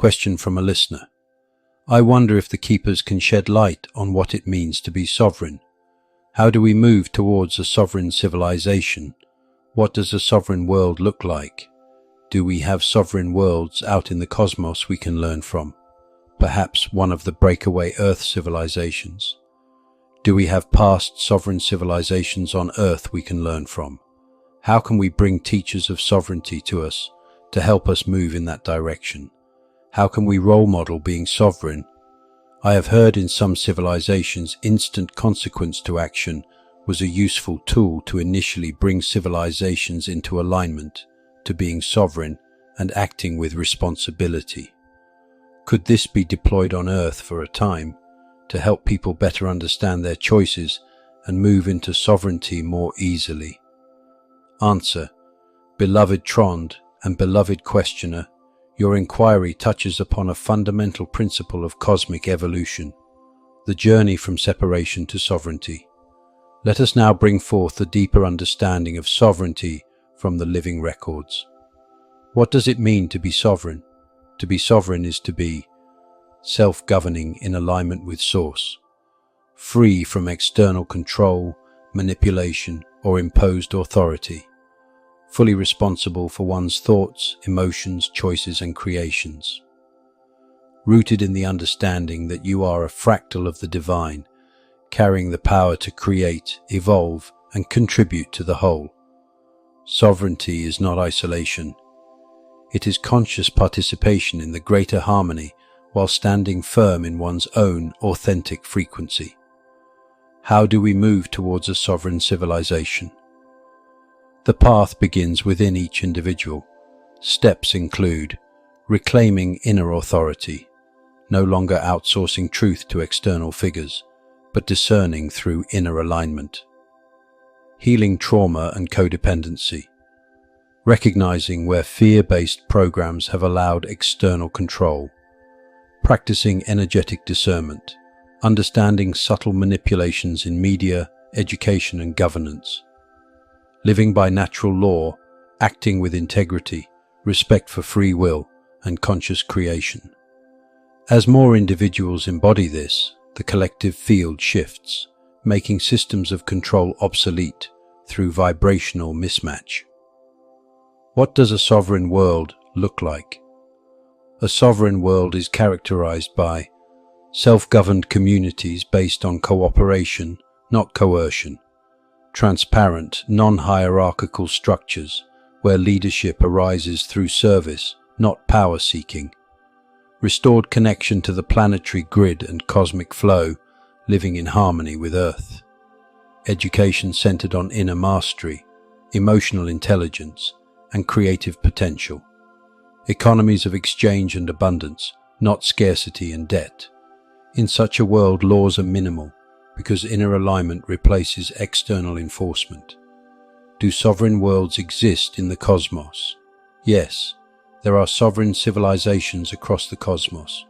Question from a listener. I wonder if the keepers can shed light on what it means to be sovereign. How do we move towards a sovereign civilization? What does a sovereign world look like? Do we have sovereign worlds out in the cosmos we can learn from? Perhaps one of the breakaway Earth civilizations. Do we have past sovereign civilizations on Earth we can learn from? How can we bring teachers of sovereignty to us to help us move in that direction? How can we role model being sovereign? I have heard in some civilizations instant consequence to action was a useful tool to initially bring civilizations into alignment to being sovereign and acting with responsibility. Could this be deployed on Earth for a time to help people better understand their choices and move into sovereignty more easily? Answer. Beloved Trond and beloved questioner, your inquiry touches upon a fundamental principle of cosmic evolution, the journey from separation to sovereignty. Let us now bring forth a deeper understanding of sovereignty from the living records. What does it mean to be sovereign? To be sovereign is to be self-governing in alignment with Source, free from external control, manipulation, or imposed authority, fully responsible for one's thoughts, emotions, choices, and creations. Rooted in the understanding that you are a fractal of the divine, carrying the power to create, evolve, and contribute to the whole. Sovereignty is not isolation. It is conscious participation in the greater harmony while standing firm in one's own authentic frequency. How do we move towards a sovereign civilization? The path begins within each individual. Steps include reclaiming inner authority, no longer outsourcing truth to external figures, but discerning through inner alignment. Healing trauma and codependency, recognizing where fear-based programs have allowed external control. Practicing energetic discernment, understanding subtle manipulations in media, education, and governance. Living by natural law, acting with integrity, respect for free will, and conscious creation. As more individuals embody this, the collective field shifts, making systems of control obsolete through vibrational mismatch. What does a sovereign world look like? A sovereign world is characterized by self-governed communities based on cooperation, not coercion. Transparent, non-hierarchical structures where leadership arises through service, not power-seeking. Restored connection to the planetary grid and cosmic flow, living in harmony with Earth. Education centered on inner mastery, emotional intelligence, and creative potential. Economies of exchange and abundance, not scarcity and debt. In such a world, laws are minimal, because inner alignment replaces external enforcement. Do sovereign worlds exist in the cosmos? Yes, there are sovereign civilizations across the cosmos.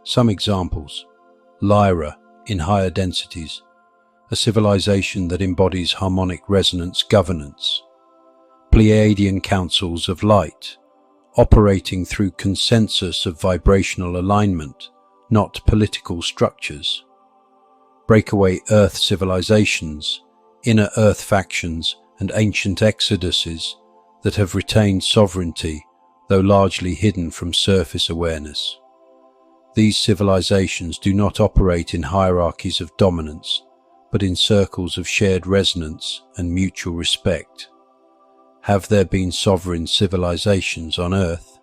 Some examples. Lyra, in higher densities, a civilization that embodies harmonic resonance governance. Pleiadian councils of light, operating through consensus of vibrational alignment, not political structures. Breakaway Earth civilizations, inner Earth factions, and ancient exoduses that have retained sovereignty, though largely hidden from surface awareness. These civilizations do not operate in hierarchies of dominance, but in circles of shared resonance and mutual respect. Have there been sovereign civilizations on Earth?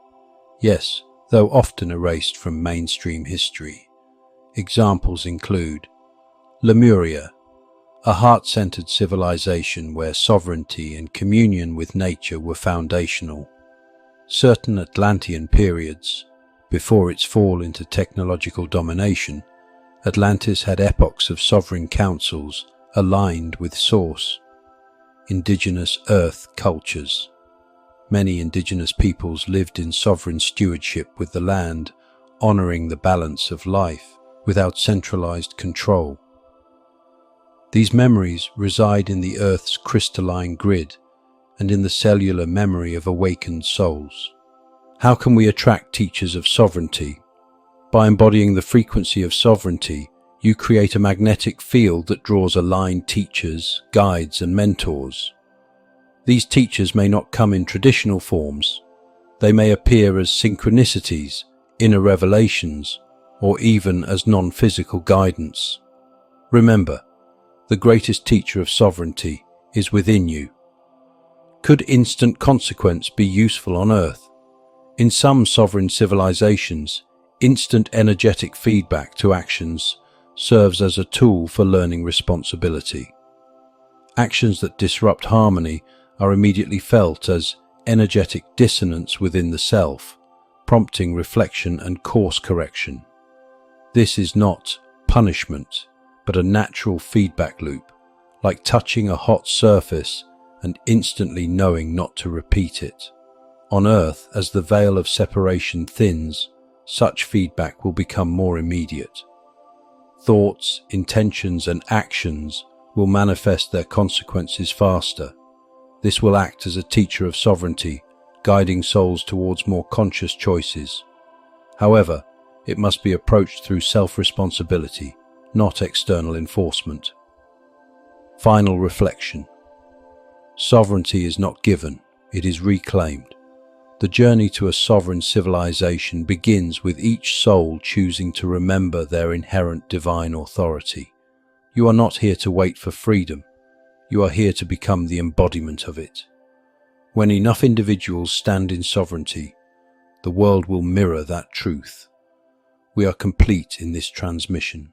Yes, though often erased from mainstream history. Examples include Lemuria, a heart-centered civilization where sovereignty and communion with nature were foundational. Certain Atlantean periods, before its fall into technological domination, Atlantis had epochs of sovereign councils aligned with Source. Indigenous Earth cultures. Many indigenous peoples lived in sovereign stewardship with the land, honoring the balance of life without centralized control. These memories reside in the Earth's crystalline grid and in the cellular memory of awakened souls. How can we attract teachers of sovereignty? By embodying the frequency of sovereignty, you create a magnetic field that draws aligned teachers, guides, and mentors. These teachers may not come in traditional forms. They may appear as synchronicities, inner revelations, or even as non-physical guidance. Remember, the greatest teacher of sovereignty is within you. Could instant consequence be useful on Earth? In some sovereign civilizations, instant energetic feedback to actions serves as a tool for learning responsibility. Actions that disrupt harmony are immediately felt as energetic dissonance within the self, prompting reflection and course correction. This is not punishment, but a natural feedback loop, like touching a hot surface and instantly knowing not to repeat it. On Earth, as the veil of separation thins, such feedback will become more immediate. Thoughts, intentions, and actions will manifest their consequences faster. This will act as a teacher of sovereignty, guiding souls towards more conscious choices. However, it must be approached through self-responsibility, not external enforcement. Final reflection. Sovereignty is not given, it is reclaimed. The journey to a sovereign civilization begins with each soul choosing to remember their inherent divine authority. You are not here to wait for freedom. You are here to become the embodiment of it. When enough individuals stand in sovereignty, the world will mirror that truth. We are complete in this transmission.